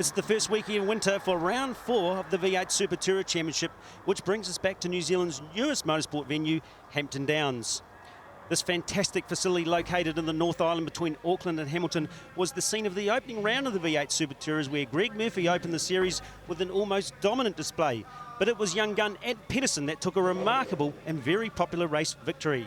It's the first week in winter for round 4 of the V8 SuperTourers Championship, which brings us back to New Zealand's newest motorsport venue, Hampton Downs. This fantastic facility located in the North Island between Auckland and Hamilton was the scene of the opening round of the V8 SuperTourers, where Greg Murphy opened the series with an almost dominant display. But it was young gun Ant Pedersen that took a remarkable and very popular race victory.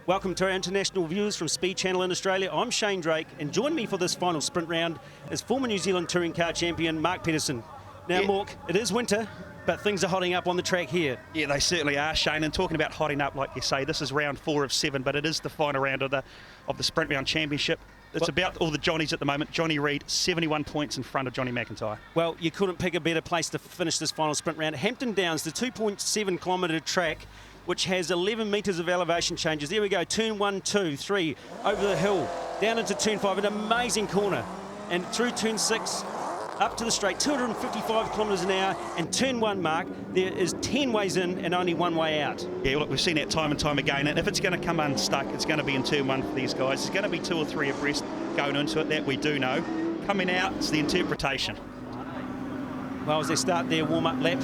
Welcome to our international viewers from Speed Channel in Australia. I'm Shane Drake, and join me for this final sprint round is former New Zealand touring car champion Mark Pedersen. Now, Mork, it is winter, but things are hotting up on the track here. Yeah, they certainly are, Shane. And talking about hotting up, like you say, this is round 4 of 7, but it is the final round of the sprint round championship. It's about all the Johnnies at the moment. Johnny Reid, 71 points in front of Johnny McIntyre. Well, you couldn't pick a better place to finish this final sprint round. Hampton Downs, the 2.7 kilometre track, which has 11 metres of elevation changes. There we go, turn 1, 2, 3, over the hill, down into turn 5, an amazing corner, and through turn 6, up to the straight, 255 kilometres an hour, and turn 1, Mark, there is 10 ways in and only 1 way out. Yeah, look, we've seen that time and time again, and if it's going to come unstuck, it's going to be in turn 1 for these guys. There's going to be 2 or 3 abreast going into it, that we do know. Coming out, it's the interpretation. Well, as they start their warm-up lap,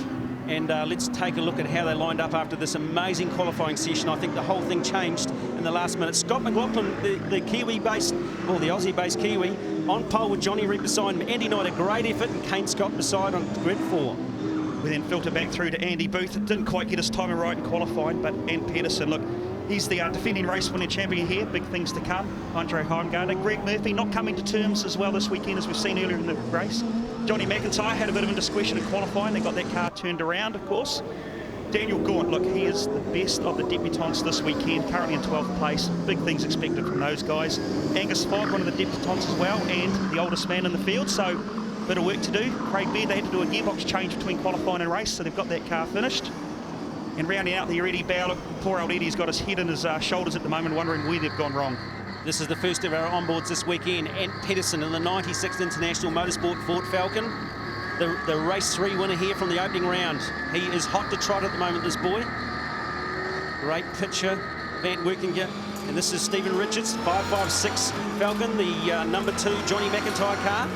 and let's take a look at how they lined up after this amazing qualifying session. I think the whole thing changed in the last minute. Scott McLaughlin, the Kiwi-based, or the Aussie-based Kiwi, on pole with Johnny Reid beside him. Andy Knight, a great effort, and Kane Scott beside on grid 4. We then filter back through to Andy Booth. Didn't quite get his timing right in qualifying, but Ant Pedersen, look, he's the defending race-winning champion here. Big things to come. Andre Heimgartner, Greg Murphy not coming to terms as well this weekend as we've seen earlier in the race. Johnny McIntyre had a bit of indiscretion in qualifying. They got that car turned around, of course. Daniel Gaunt, look, he is the best of the debutants this weekend, currently in 12th place. Big things expected from those guys. Angus Fogg, one of the debutants as well, and the oldest man in the field, so a bit of work to do. Craig Baird, they had to do a gearbox change between qualifying and race, so they've got that car finished. And rounding out the Eddie Bow, look, poor old Eddie's got his head in his shoulders at the moment, wondering where they've gone wrong. This is the first of our onboards this weekend. Ant Pedersen in the 96th International Motorsport Ford Falcon. The race 3 winner here from the opening round. He is hot to trot at the moment, this boy. Great picture, Van Workinger. And this is Stephen Richards, 556 Falcon, the number 2 Johnny McIntyre car.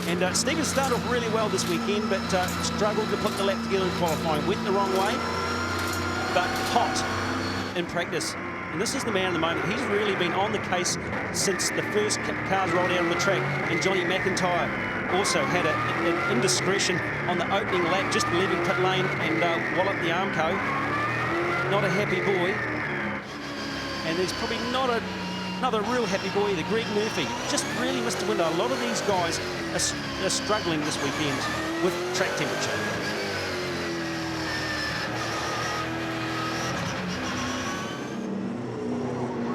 And Stephen started off really well this weekend, but struggled to put the lap together in qualifying. Went the wrong way, but hot in practice. And this is the man at the moment. He's really been on the case since the first cars rolled out on the track. And Johnny McIntyre also had an indiscretion on the opening lap, just leaving pit lane and walloped the Armco. Not a happy boy. And there's probably not another real happy boy either. Greg Murphy just really missed the window. A lot of these guys are struggling this weekend with track temperature.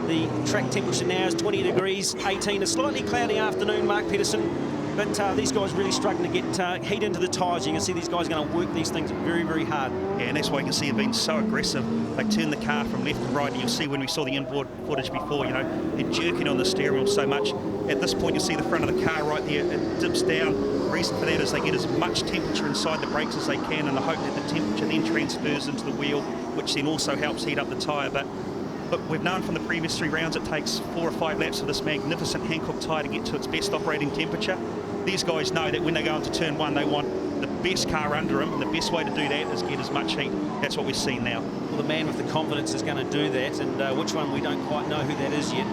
The track temperature now is 20 degrees, 18. A slightly cloudy afternoon, Mark Pedersen, but these guys really struggling to get heat into the tyres. You can see these guys are going to work these things very, very hard. Yeah, and that's why you can see them being so aggressive. They turn the car from left to right, and you'll see when we saw the inboard footage before, you know, they're jerking on the steering wheel so much. At this point, you'll see the front of the car right there, it dips down. The reason for that is they get as much temperature inside the brakes as they can, and the hope that the temperature then transfers into the wheel, which then also helps heat up the tyre. But look, we've known from the previous 3 rounds it takes 4 or 5 laps of this magnificent Hankook tyre to get to its best operating temperature. These guys know that when they go into turn 1, they want the best car under them, and the best way to do that is get as much heat. That's what we've seen now. Well, the man with the confidence is going to do that, and which one we don't quite know who that is yet.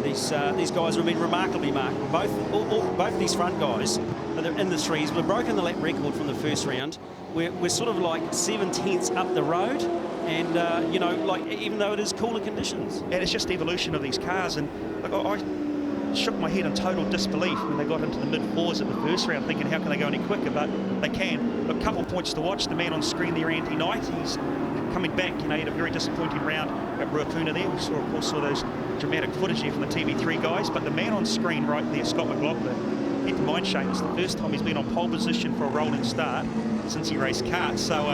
These guys have been remarkably marked. Both these front guys are in the 3s. We've broken the lap record from the first round. We're sort of like 7/10 up the road. And, you know, like, even though it is cooler conditions. And it's just the evolution of these cars. And look, I shook my head in total disbelief when they got into the mid-4s at the first round, thinking, how can they go any quicker? But they can. Look, a couple of points to watch. The man on screen there, Andy Knight, he's coming back. You know, he had a very disappointing round at Ruapuna there. We of course, saw those dramatic footage there from the TV3 guys. But the man on screen right there, Scott McLaughlin, keep in mind, Shane, it's the first time he's been on pole position for a rolling start since he raced karts. So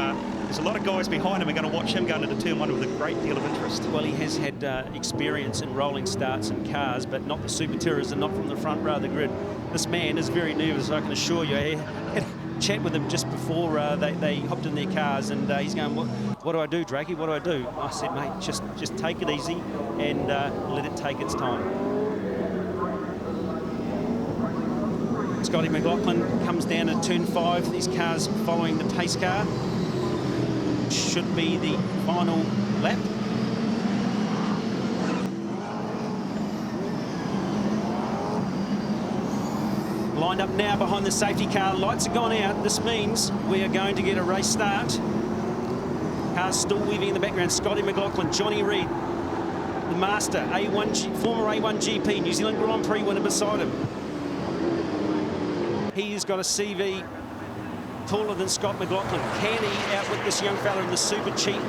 there's a lot of guys behind him. We're going to watch him go into turn 1 with a great deal of interest. Well, he has had experience in rolling starts and cars, but not the SuperTourers and not from the front row of the grid. This man is very nervous, I can assure you. I had a chat with him just before they hopped in their cars, and he's going, what do I do, Drakey? What do I do? I said, mate, just take it easy and let it take its time. Scotty McLaughlin comes down at turn 5. These cars following the pace car. Should be the final lap. Lined up now behind the safety car. Lights have gone out. This means we are going to get a race start. Cars still weaving in the background. Scotty McLaughlin, Johnny Reid, the master, former A1 GP, New Zealand Grand Prix winner beside him. He's got a CV taller than Scott McLaughlin. Can he outwit this young fella in the super cheap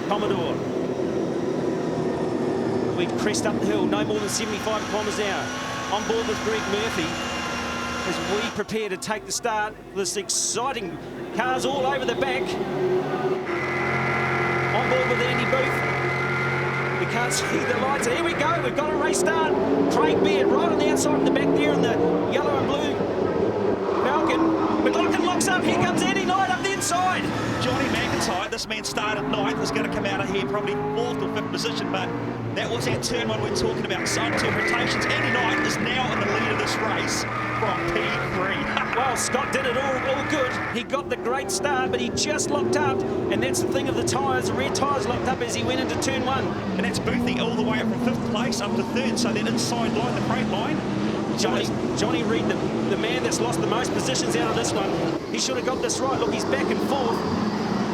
Commodore? We've crest up the hill, no more than 75 kilometres an hour. On board with Greg Murphy as we prepare to take the start. This exciting cars all over the back. On board with Andy Booth. We can't see the lights. Here we go. We've got a race start. Craig Beard right on the outside in the back there in the yellow and blue Falcon. McLaughlin locks up. Here comes Andy Knight up the inside. Johnny McIntyre, this man started 9th, is going to come out of here probably 4th or 5th position, but that was that turn 1 we're talking about. So interpretations. Andy Knight is now in the lead of this race from P3. Well, Scott did it all good. He got the great start, but he just locked up, and that's the thing of the tyres. The rear tyres locked up as he went into turn 1. And that's Boothie all the way up from 5th place up to 3rd, so that inside line, the freight line. Johnny Reid, the man that's lost the most positions out of this one. He should have got this right. Look, he's back and forth.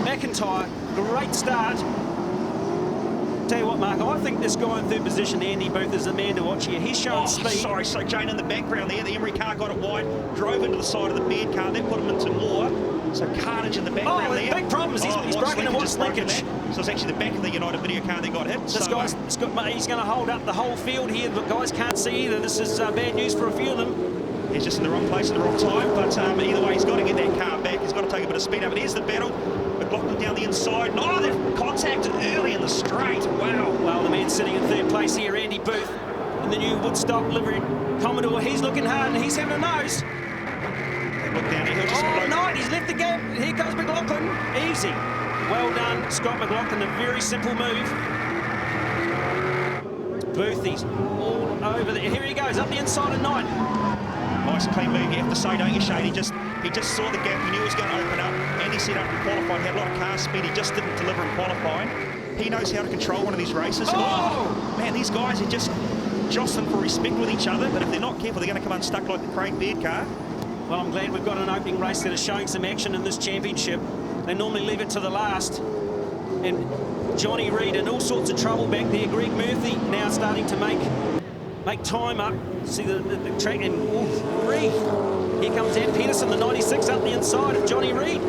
McIntyre, great start. Tell you what, Mark, I think this guy in 3rd position, Andy Booth, is the man to watch here. He's showing speed. Sorry, so Jane in the background there, the Emery car got it wide, drove into the side of the Beard car, that put him into more. So carnage in the background there. Big problems. He's broken in what's linkage. So it's actually the back of the United Video car that got hit. This guy's he's going to hold up the whole field here, but guys can't see either. This is bad news for a few of them. He's just in the wrong place at the wrong time, but either way, he's got to get that car back. He's got to take a bit of speed up. But here's the battle. McLaughlin down the inside. Oh, they've contacted early in the straight. Wow. Well, the man sitting in 3rd place here, Andy Booth, in the new Woodstock livery Commodore. He's looking hard and he's having a nose. Look down here. Knight, he's left the gap. Here comes McLaughlin. Easy. Well done, Scott McLaughlin. A very simple move. Booth, he's all over there. Here he goes, up the inside of Knight. Nice clean move, you have to say, don't you, Shane? He just saw the gap. He knew it was going to open up. And he set up in qualifying. He had a lot of car speed. He just didn't deliver in qualifying. He knows how to control one of these races. Oh, man, these guys are just jostling for respect with each other. But if they're not careful, they're going to come unstuck like the Craig Beard car. Well, I'm glad we've got an opening race that is showing some action in this championship. They normally leave it to the last. And Johnny Reid in all sorts of trouble back there. Greg Murphy now starting to make time up. See the track and Reid. Here comes Ed Peterson, the 96 up the inside of Johnny Reid.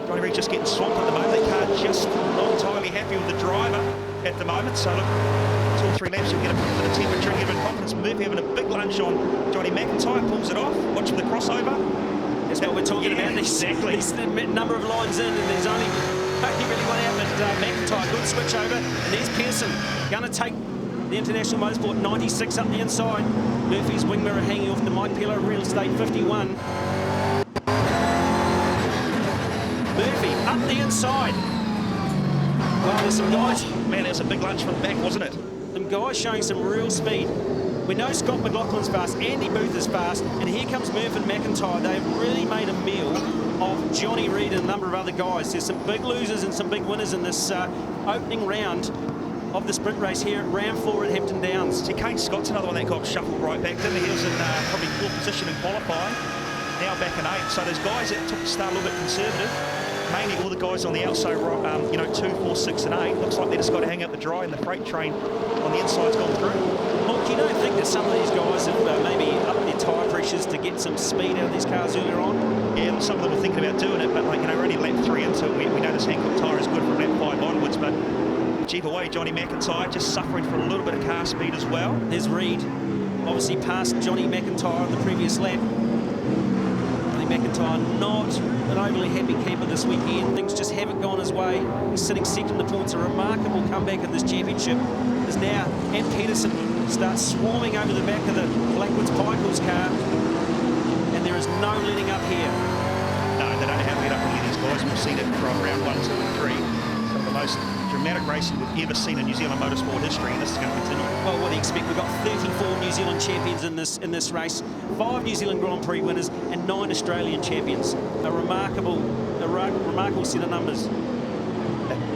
Johnny Reid just getting swamped at the moment. That car just not entirely happy with the driver at the moment. So look, 2 or 3 laps, you'll get a bit of temperature and get a bit of confidence. Murphy having a big lunge on Johnny McIntyre, pulls it off. Watch for the crossover. That's what we're talking about. Exactly. There's a number of lines in, and there's only really one out. But McIntyre, good switch over. And there's Pearson going to take the International Motorsport 96 up the inside. Murphy's wing mirror hanging off the Mike Pillow Real Estate 51. Murphy up the inside. Well, there's some guys. Man, that was a big lunge from the back, wasn't it? Some guys showing some real speed. We know Scott McLaughlin's fast, Andy Booth is fast, and here comes Murphy and McIntyre. They've really made a meal of Johnny Reid and a number of other guys. There's some big losers and some big winners in this opening round of the sprint race here at round 4 at Hampton Downs. See, Kane Scott's another one that got shuffled right back, didn't he? He was in probably 4th position in qualifying, now back in 8th. So there's guys that took the start a little bit conservative. Mainly all the guys on the outside, 2, 4, 6 and 8. Looks like they just got to hang up the dry and the freight train on the inside's gone through. Look, you don't think that some of these guys have maybe upped their tyre pressures to get some speed out of these cars earlier on? Yeah, some of them were thinking about doing it, but we're only lap 3 into it. We know this Hancock tyre is good from lap 5 onwards, but cheap away, Johnny McIntyre just suffering for a little bit of car speed as well. There's Reid, obviously past Johnny McIntyre on the previous lap. McIntyre not an overly happy camper this weekend. Things just haven't gone his way. He's sitting second in the points. A remarkable comeback in this championship. As now Ed Peterson starts swarming over the back of the Blackwoods Pikel's car, and there is no letting up here. No, they don't have to let up any of these guys. We've seen it from round 1, 2 and 3. Some of the most dramatic dramatic racing we've ever seen in New Zealand motorsport history, and this is going to continue. Well, what do you expect? We've got 34 New Zealand champions in this race, 5 New Zealand Grand Prix winners, and 9 Australian champions. A remarkable set of numbers.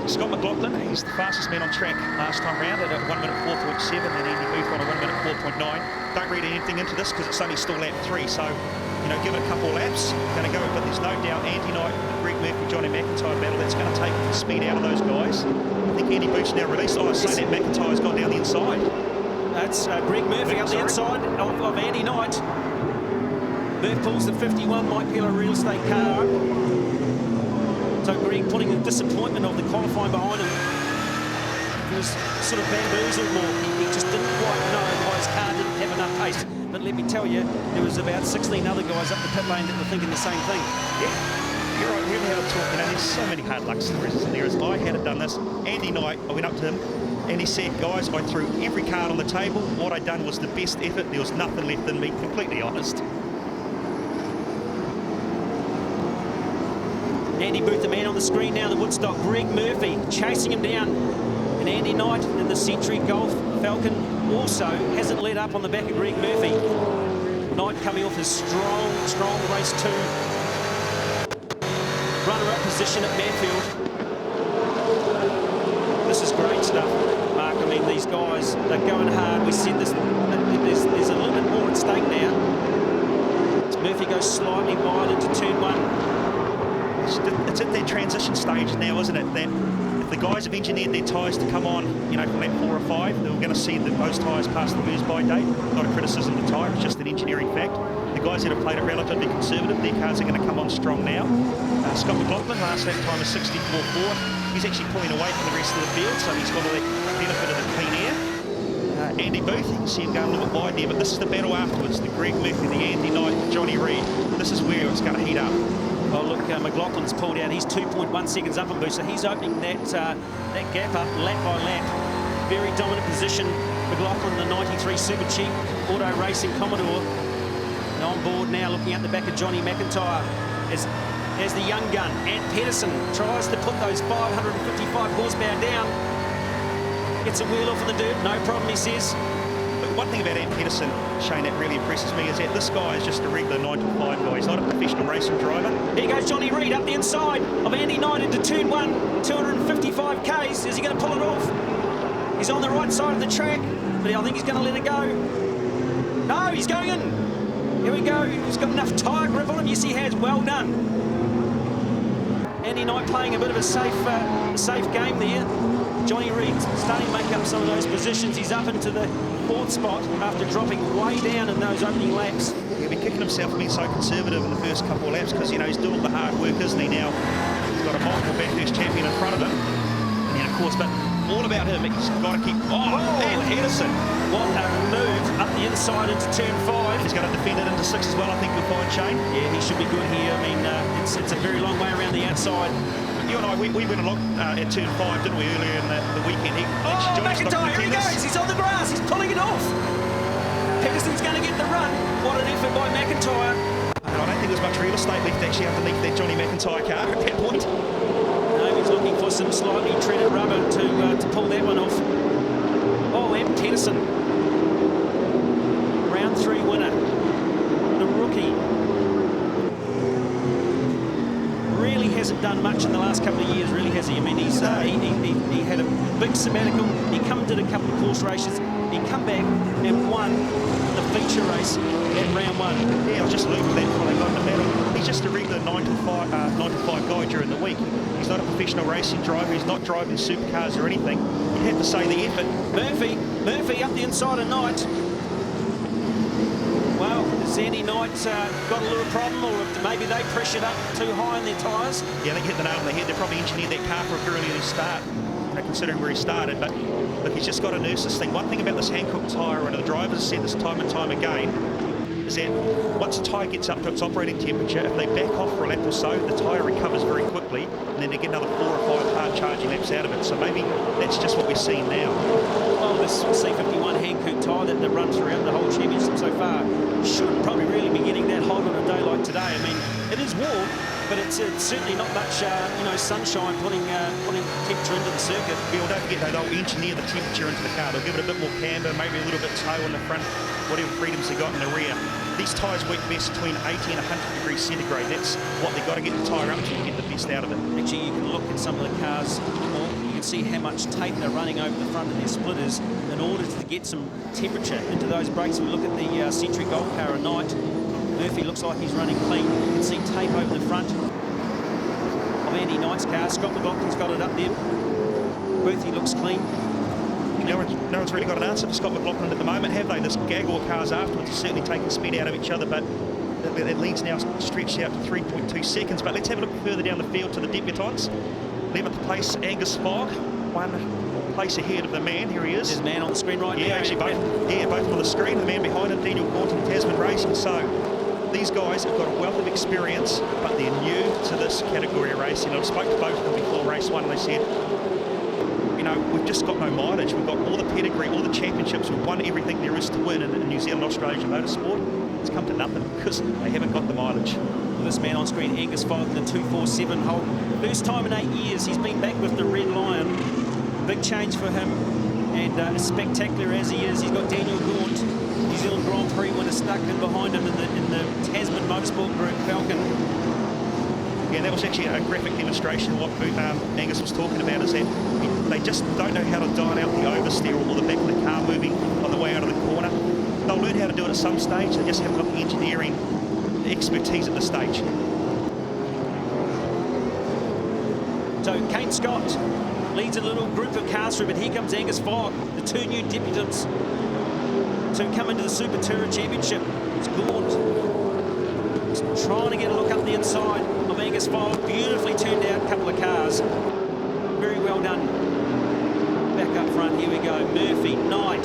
Scott McLaughlin, he's the fastest man on track last time round at a 1 minute 4.7, and Andy Booth on a 1 minute 4.9. Don't read anything into this because it's only still lap 3, so give it a couple of laps. Going to go, but there's no doubt Andy Knight, Greg Murphy, Johnny McIntyre battle, that's going to take the speed out of those guys. I think Andy Booth's now released. I was saying that McIntyre's gone down the inside. That's Greg Murphy up the inside of Andy Knight. Murph pulls the 51 Mike Peeler real estate car up. So Greg putting the disappointment of the qualifying behind him. He was sort of bamboozled more. He just didn't quite know why his car didn't have enough pace. But let me tell you, there was about 16 other guys up the pit lane that were thinking the same thing. Yeah, you're right. We've had a talk. There's so many hard luck stories, isn't there? As I had done this, Andy Knight, I went up to him and he said, guys, I threw every card on the table. What I'd done was the best effort. There was nothing left in me, completely honest. Andy Booth, the man on the screen now, the Woodstock. Greg Murphy chasing him down. And Andy Knight in the Century Golf Falcon also hasn't let up on the back of Greg Murphy. Knight coming off his strong race 2. Runner-up position at Manfield. This is great stuff, Mark. I mean, these guys, they're going hard. We said this, there's a little bit more at stake now. As Murphy goes slightly wide into turn 1. It's at that transition stage now, isn't it? That if the guys have engineered their tyres to come on, from lap 4 or 5, they're going to see that those tyres pass the use-by date. Not a criticism of the tyre, it's just an engineering fact. The guys that have played it relatively conservative, their cars are going to come on strong now. Scott McLaughlin, last lap time is 64.4. He's actually pulling away from the rest of the field, so he's got all that benefit of the clean air. Andy Booth, you can see him going a little bit wide there, but this is the battle afterwards. The Greg Murphy, the Andy Knight, Johnny Reid. This is where it's going to heat up. Oh, look, McLaughlin's pulled out. He's 2.1 seconds up on Booth, so he's opening that gap up lap by lap. Very dominant position. McLaughlin, the 93 Super Cheap Auto Racing Commodore. And on board now, looking at the back of Johnny McIntyre as the young gun. Ant Pedersen tries to put those 555 horsepower down. Gets a wheel off in the dirt, no problem, he says. But one thing about Ant Pedersen, Shane, that really impresses me is that this guy is just a regular 9-to-5 guy. He's not a professional racing driver. Here goes Johnny Reid up the inside of Andy Knight into turn 1, 255 Ks. Is he going to pull it off? He's on the right side of the track, but I think he's going to let it go. No, he's going in. Here we go. He's got enough tyre grip on him. Yes, he has. Well done. Andy Knight playing a bit of a safe game there. Johnny Reid starting to make up some of those positions. He's up into the 4th spot after dropping way down in those opening laps. He'll be kicking himself for being so conservative in the first couple of laps because, he's doing the hard work, isn't he, now? He's got a multiple Bathurst champion in front of him. And then, of course, but all about him, he's got to keep... Oh, Ant Pedersen. What a move up the inside into turn 5. He's going to defend it into 6 as well, I think you'll find, Shane. Yeah, he should be good here. I mean, it's a very long way around the outside. You and I, we went along at turn 5, didn't we, earlier in the weekend? McIntyre, here he goes. He's on the grass. He's pulling it off. Pedersen's going to get the run. What an effort by McIntyre. I don't think there's much real estate left actually underneath that Johnny McIntyre car at that point. No, he's looking for some slightly treaded rubber to pull that one off. Oh, Ant Pedersen. Round 3 winner. The rookie. Really hasn't done much in the last couple of years, really, has he? I mean, he had a big sabbatical. He did a couple of course races. He come back and won the feature race at round 1. Yeah, I was just looking at that before they got in the battle. He's just a regular 9-to-5 guy during the week. He's not a professional racing driver. He's not driving supercars or anything. You have to say the effort. Murphy up the inside of Knight. Well, has Andy Knight got a little problem, or maybe they pressured up too high on their tyres? Yeah, they hit the nail on the head. They probably engineered that car for a very early start, considering where he started. But look, he's just got to nurse this thing. One thing about this Hankook tyre, and the drivers have said this time and time again, is that once the tyre gets up to its operating temperature, if they back off for a lap or so, the tyre recovers very quickly, and then they get another 4 or 5 hard charging laps out of it. So maybe that's just what we're seeing now. Well, this C51 Hankook tyre that runs throughout the whole championship so far should probably really be getting that hot on a day like today. I mean, it is warm, but it's certainly not much, sunshine putting temperature into the circuit. Yeah, well, don't forget though, they'll engineer the temperature into the car. They'll give it a bit more camber, maybe a little bit toe on the front, whatever freedoms they got in the rear. These tyres work best between 80 and 100 degrees centigrade. That's what they've got to get the tyre up to get the best out of it. Actually, you can look at some of the cars, or you can see how much tape they're running over the front of their splitters in order to get some temperature into those brakes. We look at the Century Golf car at night. Murphy looks like he's running clean. You can see tape over the front of Andy Knight's car. Scott McLaughlin's got it up there. Boothie looks clean. No one's really got an answer for Scott McLaughlin at the moment, have they? There's Gagor cars afterwards are certainly taking speed out of each other, but that lead's now stretched out to 3.2 seconds. But let's have a look further down the field to the debutants. 11th place, Angus Fogg, 1 place ahead of the man. Here he is. There's a man on the screen right now. Yeah, actually both on the screen. The man behind him, Daniel Gaunt in Tasman Racing. So these guys have got a wealth of experience, but they're new to this category of racing. I spoke to both of them before race 1, and they said, we've just got no mileage. We've got all the pedigree, all the championships. We've won everything there is to win in New Zealand, Australian motorsport. It's come to nothing because they haven't got the mileage. Well, this man on screen, Angus Fogg, the 247 hole. First time in 8 years he's been back with the Red Lion. Big change for him, and spectacular as he is. He's got Daniel Gaunt, New Zealand Grand Prix winner, stuck in behind him in the Tasman Motorsport Group Falcon. Yeah, that was actually a graphic demonstration. What Angus was talking about is that they just don't know how to dial out the oversteer or the back of the car moving on the way out of the corner. They'll learn how to do it at some stage. They just haven't got the engineering expertise at this stage. So Kane Scott leads a little group of cars through, but here comes Angus Fogg, the 2 new debutants to come into the Super Tourer Championship. It's Gaunt trying to get a look up the inside of Angus Fogg. Beautifully turned out couple of cars. Very well done. Back up front, here we go. Murphy, Knight,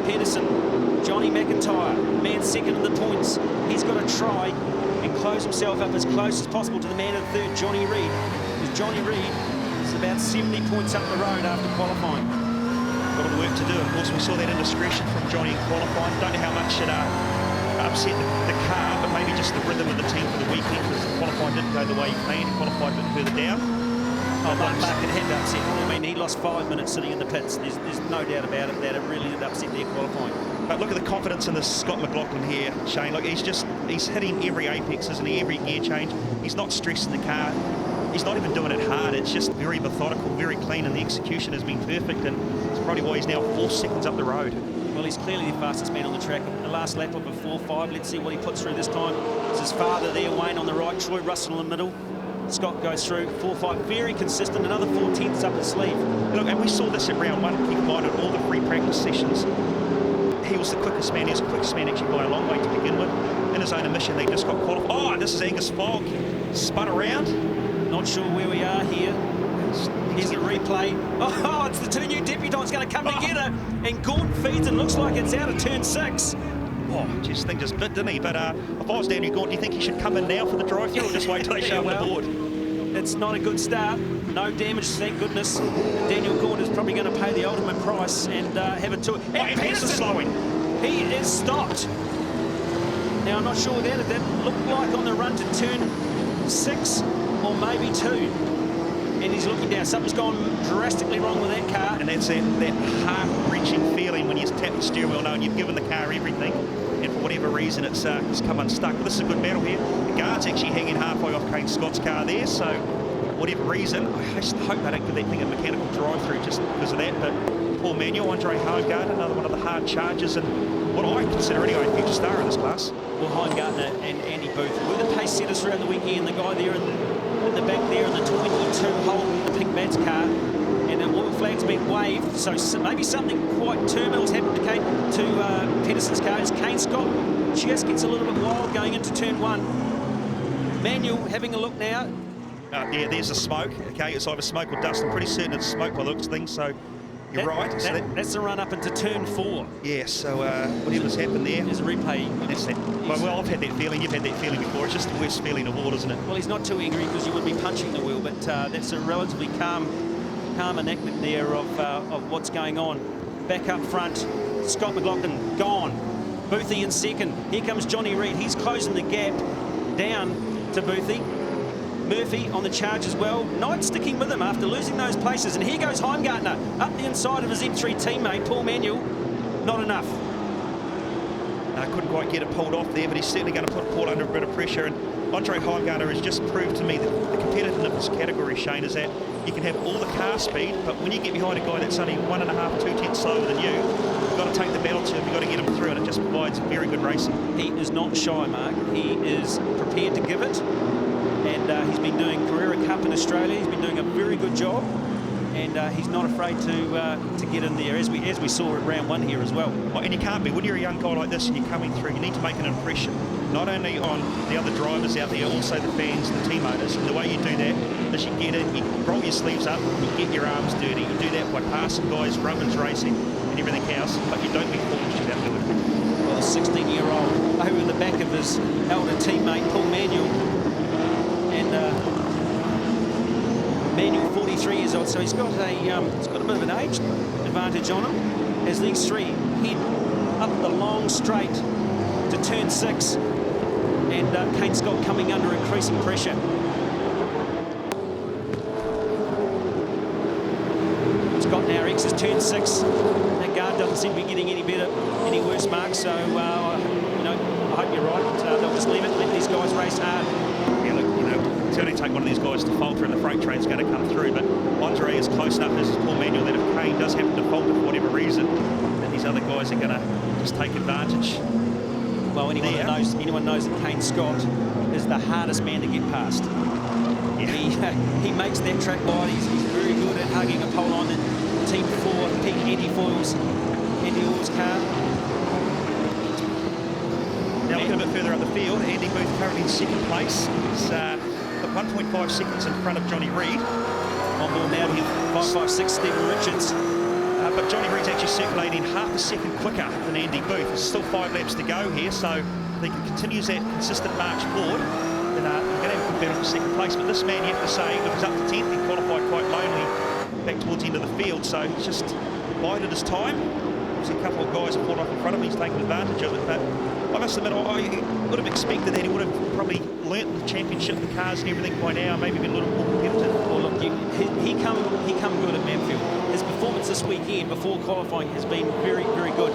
Pedersen, Johnny McIntyre, man second in the points. He's got to try and close himself up as close as possible to the man in third, Johnny Reid. Because Johnny Reid is about 70 points up the road after qualifying. Got a lot of work to do. Of course, we saw that indiscretion from Johnny in qualifying. Don't know how much it upset the car, but maybe just the rhythm of the team for the weekend, because qualifying didn't go the way he planned. He qualified a bit further down. Oh, Mark it had upset him. I mean, he lost 5 minutes sitting in the pits. There's no doubt about it that it really did upset their qualifying. But look at the confidence in this Scott McLaughlin here, Shane. Look, he's hitting every apex, isn't he? Every gear change. He's not stressing the car. He's not even doing it hard. It's just very methodical, very clean, and the execution has been perfect. And it's probably why he's now 4 seconds up the road. Well, he's clearly the fastest man on the track. The last lap of a 4.5. Let's see what he puts through this time. It's his father there, Wayne on the right, Troy Russell in the middle. Scott goes through 4.5, very consistent, another 4 tenths up his sleeve. Look, and we saw this at round 1. He combined all the free practice sessions. He was the quickest man. He was the quickest man actually by a long way to begin with. In his own admission, they just got qualified. Oh, this is Angus Fogg. Spun around. Not sure where we are here. Here's the replay. Oh, it's the 2 new debutants going to come together. And Gaunt feeds and looks like it's out of turn 6. Oh, geez, thing just bit, didn't he? But if I was Daniel Gaunt, do you think he should come in now for the drive-through or just wait till they show him the board? It's not a good start. No damage, thank goodness. Daniel Gaunt is probably going to pay the ultimate price and have it to it. And Pedersen slowing. He is stopped. Now, I'm not sure what that looked like on the run to turn 6 or maybe 2. And he's looking down. Something's gone drastically wrong with that car. And that's that heart-wrenching feeling when you tap the steering wheel knowing you've given the car everything, and for whatever reason it's come unstuck. But this is a good battle here. The guard's actually hanging halfway off Kane Scott's car there, so for whatever reason, I just hope they don't give that thing a mechanical drive-through just because of that. But Paul Manuel, Andre Heimgartner, another one of the hard charges, and what I consider anyway a future star in this class. Well, Heimgartner and Andy Booth were the pace setters throughout the weekend. The guy there in the back there in the 22 hole, the pink Mads car, and the oil flag's been waved, so maybe something quite terminal's happened to Pedersen's car. As Kane Scott just gets a little bit wild going into turn 1. Manuel having a look now. Yeah, there's the smoke. Okay, it's either smoke or dust. I'm pretty certain it's smoke by the looks of things, so you're right. That's the run up into turn 4. Yeah, so whatever's happened there. There's a replay. That's that. Well, I've had that feeling. You've had that feeling before. It's just the worst feeling of all, isn't it? Well, he's not too angry because you would be punching the wheel, but that's a relatively calm enactment there of what's going on. Back up front, Scott McLaughlin gone. Boothie in second. Here comes Johnny Reid. He's closing the gap down to Boothie. Murphy on the charge as well. Knight sticking with him after losing those places. And here goes Heimgartner up the inside of his M3 teammate, Paul Manuel. Not enough. No, couldn't quite get it pulled off there, but he's certainly going to put Paul under a bit of pressure. And Andre Heimgartner has just proved to me that the competitiveness of this category, Shane, is that you can have all the car speed, but when you get behind a guy that's only 1.5, 2 tenths slower than you, you've got to take the battle to him, you've got to get him through, and it just provides very good racing. He is not shy, Mark. He is prepared to give it, and he's been doing Carrera Cup in Australia. He's been doing a very good job, and he's not afraid to get in there, as we saw at round 1 here as well. And you can't be. When you're a young guy like this and you're coming through, you need to make an impression, not only on the other drivers out there, also the fans, the team owners. And the way you do that is you get in, you roll your sleeves up, you get your arms dirty. You do that by passing guys, rubbers racing, and everything else, but you don't be foolish about doing it. Well, a 16-year-old over the back of his elder teammate, Paul Manuel, and Manuel, 43 years old, so he's got a bit of an age advantage on him as these three head up the long straight to turn 6, and Kane Scott coming under increasing pressure. Scott now exits turn 6. That guard doesn't seem to be getting any better, any worse, Mark. So you know, I hope you're right. They'll just leave it, let these guys race hard. Yeah, look, you know, it's going to take one of these guys to falter, and the freight train's going to come through. But Andre is close enough as Paul Manuel that if Kane does happen to falter for whatever reason, then these other guys are going to just take advantage. Well, anyone knows that Kane Scott is the hardest man to get past. Yeah. He makes that track wide. He's very good at hugging a pole on it. Team 4, peak Andy Orr's car. Now looking a bit further up the field, Andy Booth currently in 2nd place. He's got 1.5 seconds in front of Johnny Reid. On board now to hit 5.56, Stephen Richards. But Johnny Reid's actually circulating half a second quicker than Andy Booth. There's still 5 laps to go here, so if he continues that consistent march forward, then you're going to have a good battle for 2nd place. But this man, you have to say, look, he's up to 10th. He qualified quite lonely back towards the end of the field, so he's just bided his time. There's a couple of guys have pulled off in front of him. He's taken advantage of it, but I must admit, I would have expected that he would have probably learnt the championship, the cars and everything by now, maybe been a little more competitive. Well, look, he come good at Manfield. His performance this weekend before qualifying has been very, very good.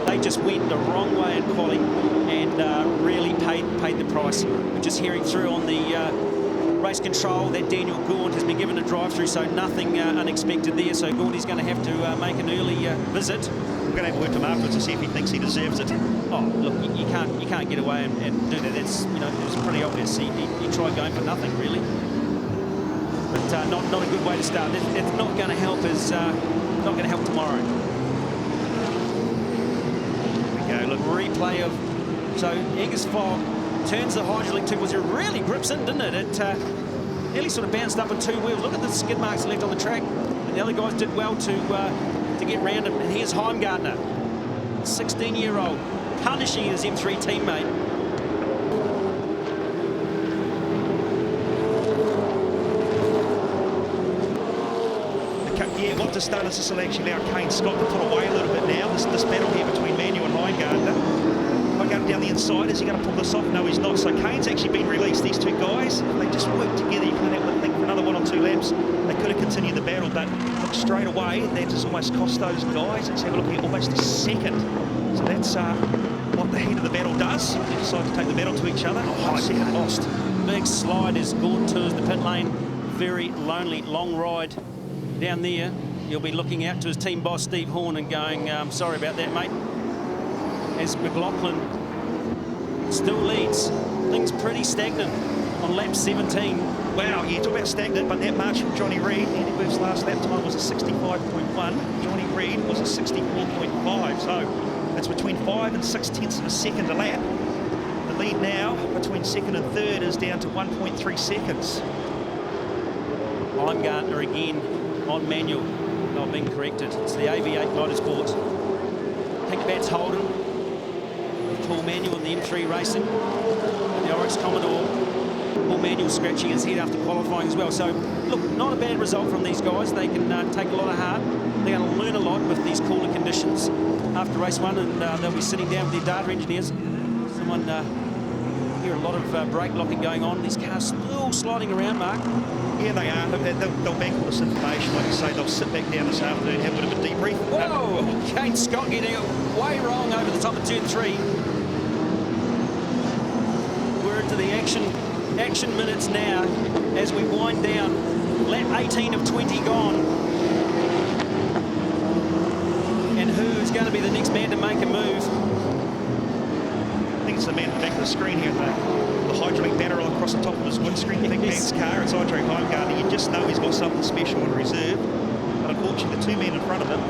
They just went the wrong way in quali and really paid the price. We're just hearing through on the race control that Daniel Gaunt has been given a drive-through, so nothing unexpected there. So Gaunty's going to have to make an early visit. We're going to have to work him afterwards to see if he thinks he deserves it. Oh, look, you can't get away and do that. That's, you know, it was pretty obvious. He tried going for nothing really, but not a good way to start. It's not going to help us. Not going to help tomorrow. Here we go. Look, replay of Eggers Fogg turns the hydraulic 2.0, really grips in, didn't it? It nearly sort of bounced up on 2 wheels. Look at the skid marks left on the track, and the other guys did well to get round him. And here's Heimgartner, 16-year-old, punishing his M3 teammate. Yeah, what to start is this will actually allow Kane Scott to pull away a little bit now. This battle here between Manuel and Heimgartner. Going down the inside, is he going to pull this off? No, he's not. So Kane's actually been released. These two guys, if they just work together, you can have to think for another 1 or 2 laps. They could have continued the battle, but look, straight away, that has almost cost those guys. Let's have a look here, almost a second. So that's what the heat of the battle does. They decide to take the battle to each other. Oh, second lost. Big slide as Gordon tours the pit lane. Very lonely, long ride down there. He'll be looking out to his team boss, Steve Horn, and going, sorry about that, mate. As McLaughlin still leads, things pretty stagnant on lap 17. Wow, yeah, talk about stagnant, but that march from Johnny Reid, Andy Booth's last lap time was a 65.1. Johnny Reid was a 64.5, so it's between 5 and 6 tenths of a second a lap. The lead now between 2nd and 3rd is down to 1.3 seconds. Heimgartner again on Manuel. No, I've been corrected. It's the AV8 Motorsport. Pink Bats Holden. Paul Manuel in the M3 Racing. The Oryx Commodore. Paul Manuel scratching his head after qualifying as well. So, look, not a bad result from these guys. They can take a lot of heart. They're going to learn a lot with these cooler conditions after race 1, and they'll be sitting down with their data engineers. Someone here hear a lot of brake locking going on. These cars still sliding around, Mark. Yeah, they are. Look, they'll bank all this information. Like you say, they'll sit back down this afternoon, have a bit of a debrief. Whoa! Kane Scott getting it way wrong over the top of turn 3. We're into the action minutes now as we wind down. Lap 18 of 20 gone. And who is going to be the next man to make a move? I think it's the man at the back of the screen here, the hydraulic barrel across the top of his windscreen. Big man's car. It's Andre Heimgartner. You just know he's got something special in reserve. But unfortunately, the two men in front of him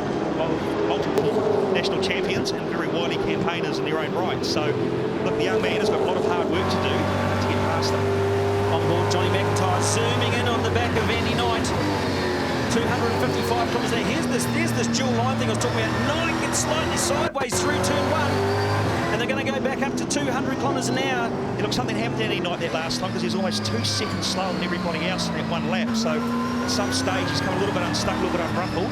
are multiple national champions and very wily campaigners in their own right. So, look, the young man has got a lot of hard work to do to get past them. On board, Johnny McIntyre zooming in on the back of Andy Knight. 255 kilometres now. There's this dual line thing I was talking about. Knight gets slightly sideways through turn 1. And they're going to go back up to 200 kilometres an hour. Yeah, look, something happened to Andy Knight that last time because he was almost 2 seconds slower than everybody else in that one lap. So at some stage he's come a little bit unstuck, a little bit unruffled.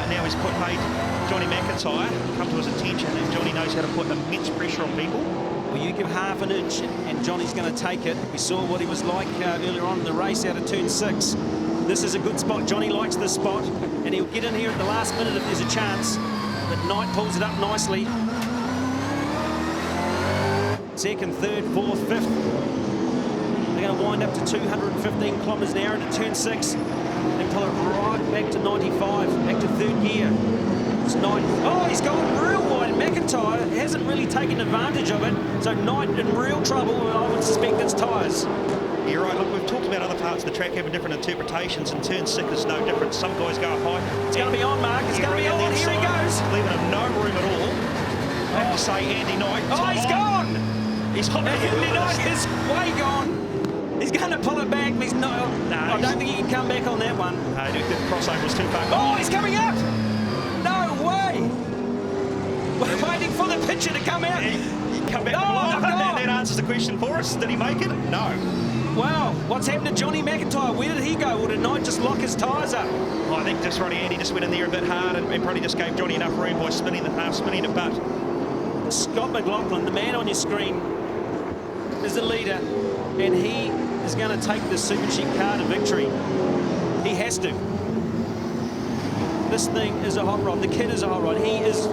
Now he's made Johnny McIntyre come to his attention, and Johnny knows how to put immense pressure on people. Well, you give half an inch and Johnny's going to take it. We saw what he was like earlier on in the race out of turn 6. This is a good spot. Johnny likes this spot, and he'll get in here at the last minute if there's a chance. But Knight pulls it up nicely. Second, third, fourth, fifth. They're going to wind up to 215 kilometres an hour into turn 6 and pull it right back to 95, back to third gear. It's Knight. Oh, he's gone real wide. McIntyre hasn't really taken advantage of it. So Knight in real trouble, and I would suspect it's tyres. You're right. Look, we've talked about other parts of the track having different interpretations, and turn 6 is no different. Some guys go high. It's going to be on, Mark. It's going to be on. Here he goes. Leaving him no room at all. I have to say, Andy Knight. Oh, he's gone. He's hopping. Andy Knight is way gone. He's going to pull it back. He's not. No, I don't think he can come back on that one. No, the crossover was too far. Oh, he's coming up. No way. We're waiting for the picture to come out. He come back. Oh, that answers the question for us. Did he make it? No. Wow, what's happened to Johnny McIntyre? Where did he go? Or did Knight just lock his tyres up? Oh, I think just Andy just went in there a bit hard and probably just gave Johnny enough room by spinning the car, spinning it. But Scott McLaughlin, the man on your screen, is the leader, and he is going to take the Super Cheap car to victory. He has to. This thing is a hot rod. The kid is a hot rod. He is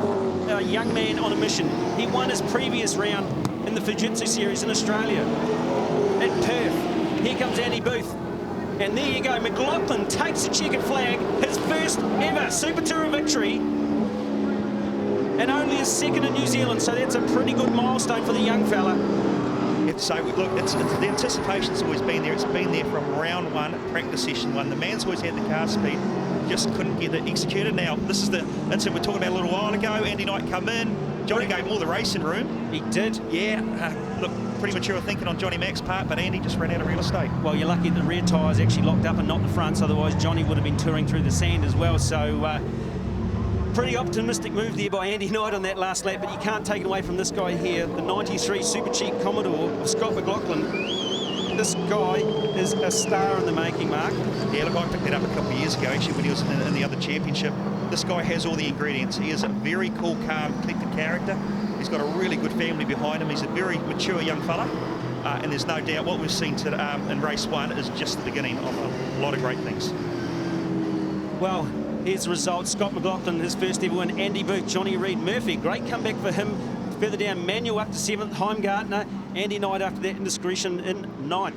a young man on a mission. He won his previous round in the Fujitsu Series in Australia at Perth. Here comes Andy Booth. And there you go. McLaughlin takes the checkered flag. His first ever Super Tourer victory. And only his second in New Zealand. So that's a pretty good milestone for the young fella. You have to say, look, the anticipation's always been there. It's been there from round 1, practice session 1. The man's always had the car speed. Just couldn't get it executed. Now, this is the incident we talked about a little while ago. Andy Knight come in. Johnny gave him all the racing room. He did. Yeah, look, pretty mature thinking on Johnny Mac's part, but Andy just ran out of real estate. Well, you're lucky the rear tyres actually locked up and not the fronts, otherwise Johnny would have been touring through the sand as well. So, pretty optimistic move there by Andy Knight on that last lap, but you can't take it away from this guy here, the 93 Super Cheap Commodore of Scott McLaughlin. This guy is a star in the making, Mark. Yeah, look, I picked that up a couple of years ago, actually, when he was in the other championship. This guy has all the ingredients. He is a very cool, calm, collected character. He's got a really good family behind him. He's a very mature young fella. And there's no doubt what we've seen in race 1 is just the beginning of a lot of great things. Well, here's the result. Scott McLaughlin, his first ever win. Andy Booth, Johnny Reid, Murphy. Great comeback for him. Further down, Manuel up to 7th. Heimgartner. Andy Knight after that indiscretion in 9th.